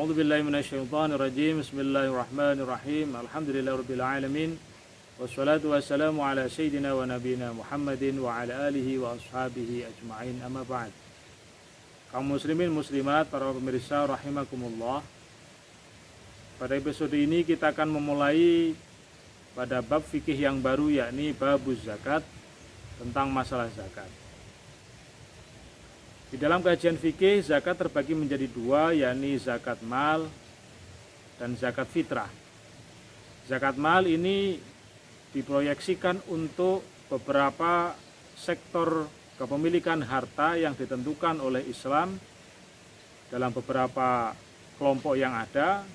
A'udzubillahi minasyaitonirrajim. Bismillahirrahmanirrahim. Alhamdulillahirabbil alamin. Wassalatu wassalamu ala sayyidina wa nabiyina Muhammadin wa ala alihi wa ashabihi ajma'in. Amma ba'd. Kaum muslimin muslimat, para pemirsa rahimakumullah. Pada episode ini kita akan memulai pada bab fikih yang baru, yakni babuz zakat, tentang masalah zakat. Di dalam kajian fikih, zakat terbagi menjadi dua, yakni zakat mal dan zakat fitrah. Zakat mal ini diproyeksikan untuk beberapa sektor kepemilikan harta yang ditentukan oleh Islam dalam beberapa kelompok yang ada.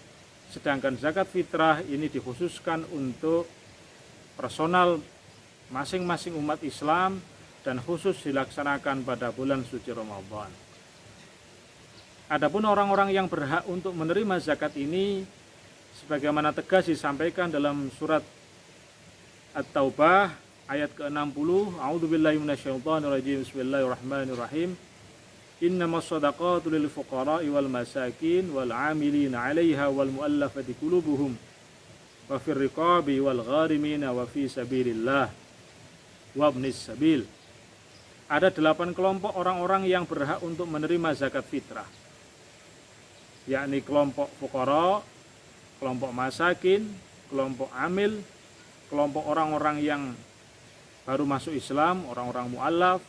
Sedangkan zakat fitrah ini dikhususkan untuk personal masing-masing umat Islam dan khusus dilaksanakan pada bulan suci Ramadan. Adapun orang-orang yang berhak untuk menerima zakat ini, sebagaimana tegas disampaikan dalam surat At-Taubah ayat ke-60, A'udzubillahi minasyaitonirrajim. Bismillahirrahmanirrahim. Innamas shadaqatu lil fuqara'i wal masakin wal 'amilina 'alaiha wal mu'allafati qulubuhum wa fir riqabi wal gharimina wa fi sabilillah wa ibnis sabil. Ada 8 kelompok orang-orang yang berhak untuk menerima zakat fitrah, yakni kelompok fuqara, kelompok masakin, kelompok amil, kelompok orang-orang yang baru masuk Islam, orang-orang mu'allaf,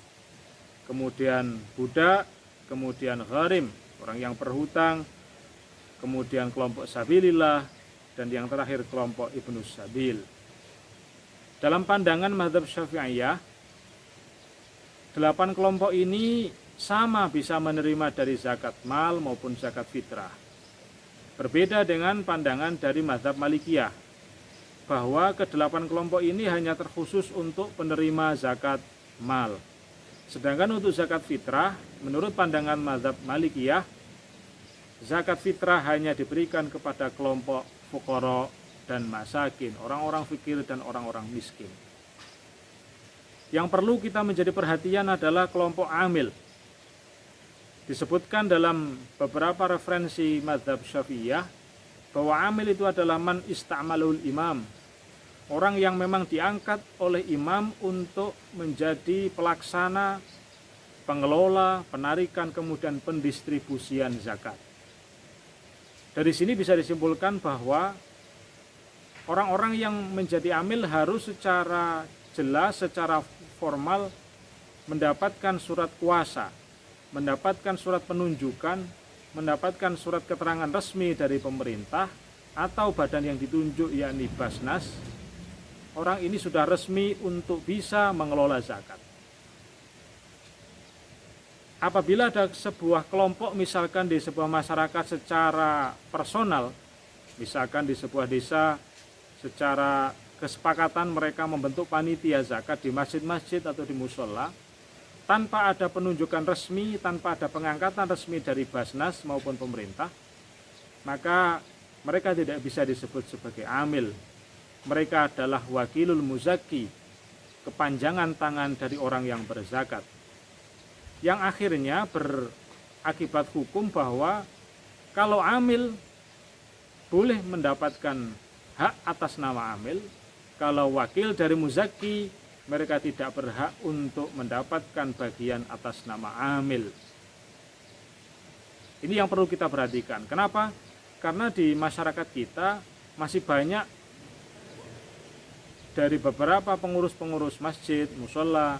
kemudian budak, kemudian gharim, orang yang berhutang, kemudian kelompok sabilillah, dan yang terakhir kelompok ibnus sabil. Dalam pandangan mazhab Syafi'iyah, 8 kelompok ini sama bisa menerima dari zakat mal maupun zakat fitrah. Berbeda dengan pandangan dari mazhab Malikiyah, bahwa ke-8 kelompok ini hanya terkhusus untuk penerima zakat mal. Sedangkan untuk zakat fitrah, menurut pandangan mazhab Malikiyah, zakat fitrah hanya diberikan kepada kelompok fuqara dan masakin, orang-orang fakir dan orang-orang miskin. Yang perlu kita menjadi perhatian adalah kelompok amil. Disebutkan dalam beberapa referensi mazhab Syafi'iyah bahwa amil itu adalah man ista'malul imam, orang yang memang diangkat oleh imam untuk menjadi pelaksana, pengelola, penarikan, kemudian pendistribusian zakat. Dari sini bisa disimpulkan bahwa orang-orang yang menjadi amil harus secara jelas, secara formal mendapatkan surat kuasa, mendapatkan surat penunjukan, mendapatkan surat keterangan resmi dari pemerintah atau badan yang ditunjuk, yakni Basnas. Orang ini sudah resmi untuk bisa mengelola zakat. Apabila ada sebuah kelompok, misalkan di sebuah masyarakat secara personal, misalkan di sebuah desa secara kesepakatan mereka membentuk panitia zakat di masjid-masjid atau di musola, tanpa ada penunjukan resmi, tanpa ada pengangkatan resmi dari Basnas maupun pemerintah, maka mereka tidak bisa disebut sebagai amil. Mereka adalah wakilul muzaki, kepanjangan tangan dari orang yang berzakat, yang akhirnya berakibat hukum bahwa kalau amil boleh mendapatkan hak atas nama amil, kalau wakil dari muzaki, mereka tidak berhak untuk mendapatkan bagian atas nama amil. Ini yang perlu kita perhatikan. Kenapa? Karena di masyarakat kita masih banyak dari beberapa pengurus-pengurus masjid, musola,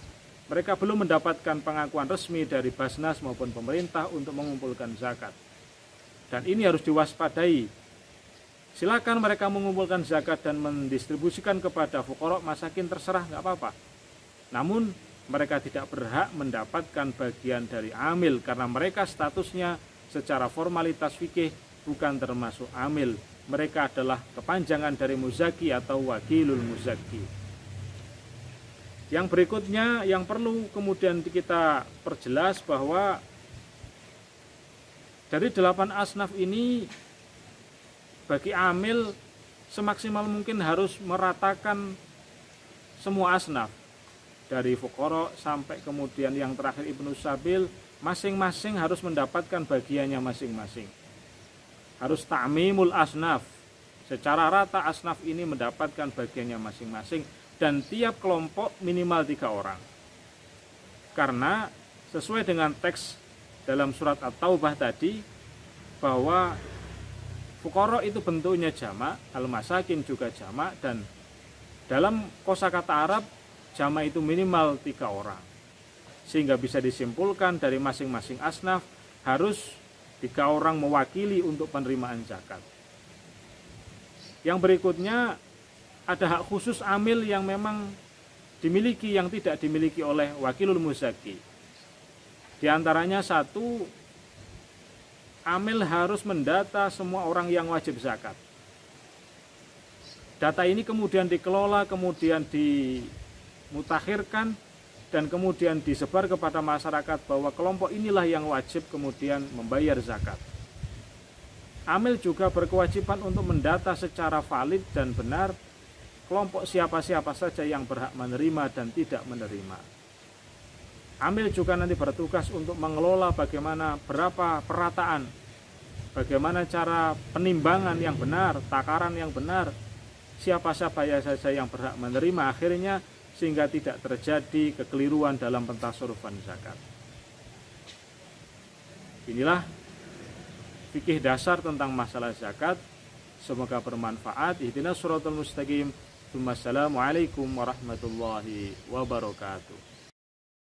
mereka belum mendapatkan pengakuan resmi dari Basnas maupun pemerintah untuk mengumpulkan zakat. Dan ini harus diwaspadai. Silakan mereka mengumpulkan zakat dan mendistribusikan kepada fuqara masakin, terserah, nggak apa-apa. Namun mereka tidak berhak mendapatkan bagian dari amil karena mereka statusnya secara formalitas fikih bukan termasuk amil. Mereka adalah kepanjangan dari muzaki atau wakilul muzaki. Yang berikutnya yang perlu kemudian kita perjelas bahwa dari 8 asnaf ini, bagi amil semaksimal mungkin harus meratakan semua asnaf, dari fuqara sampai kemudian yang terakhir ibnus sabil, masing-masing harus mendapatkan bagiannya masing-masing. harus ta'mimul asnaf. Secara rata asnaf ini mendapatkan bagiannya masing-masing dan tiap kelompok minimal 3 orang. Karena sesuai dengan teks dalam surat At-Taubah tadi bahwa fuqara itu bentuknya jamak, al-masakin juga jamak, dan dalam kosakata Arab jamak itu minimal 3 orang. Sehingga bisa disimpulkan dari masing-masing asnaf harus 3 orang mewakili untuk penerimaan zakat. Yang berikutnya ada hak khusus amil yang memang dimiliki yang tidak dimiliki oleh wakilul muzaki. Di antaranya 1, amil harus mendata semua orang yang wajib zakat. Data ini kemudian dikelola, kemudian dimutakhirkan, dan kemudian disebar kepada masyarakat bahwa kelompok inilah yang wajib kemudian membayar zakat. Amil juga berkewajiban untuk mendata secara valid dan benar kelompok siapa-siapa saja yang berhak menerima dan tidak menerima. Amil juga nanti bertugas untuk mengelola bagaimana berapa perataan, bagaimana cara penimbangan yang benar, takaran yang benar, siapa-siapa saja yang berhak menerima akhirnya, sehingga tidak terjadi kekeliruan dalam pentasarufan zakat. Inilah fikih dasar tentang masalah zakat. Semoga bermanfaat. Ihdinas shiratal mustaqim. Wassalamualaikum warahmatullahi wabarakatuh.